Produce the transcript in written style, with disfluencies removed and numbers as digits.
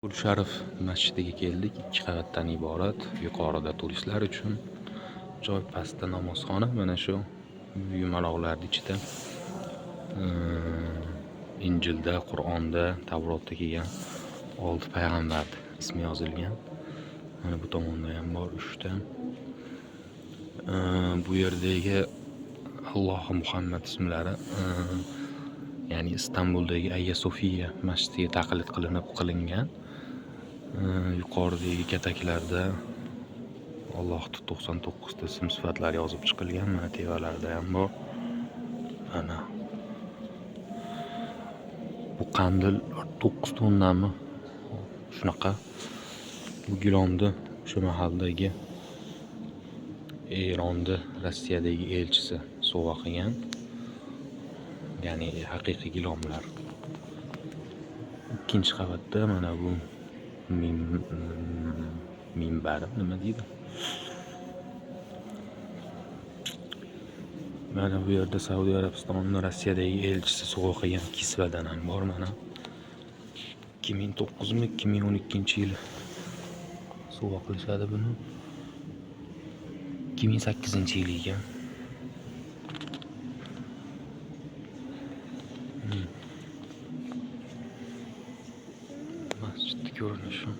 Gulsharif masjidiga keldik. 2 qavatdan iborat. Yuqorida turistlar uchun joy, pastda namozxona. Mana shu yumaloqlar ichida Injilda, Qur'onda, Tavrotda kelgan 6 payg'ambar ismi yozilgan. Mana bu tomonda ham bor 3 ta. Bu yerdagi Alloh Muhammad ismlari ya'ni Istanbuldagi Ayya Sofiya masjidiga taqlid qilingan. Yuqoridagi kataklarda Allohning 99 ta ism sifatlari yozib chiqilgan. Mana tevalarda ham bor. Mana bu qandil 9 tonnami shunaqa. Bu gilomni o'sha mahaldagi Eronda Rossiyadagi elchisi sovg'a qilgan. Ya'ni haqiqiy gilomlar. Ikkinchi qavatda mana bu minbar nima deydi? Mana bu yerda Saudiya Arabistonning Rossiyadagi elchisi sovg'a qilgan kisvadan ham bor. Mana 2009 mi 2012-yil sovg'a qilishadi buni. 2008-yil ekan. Masjidning ko'rinishi.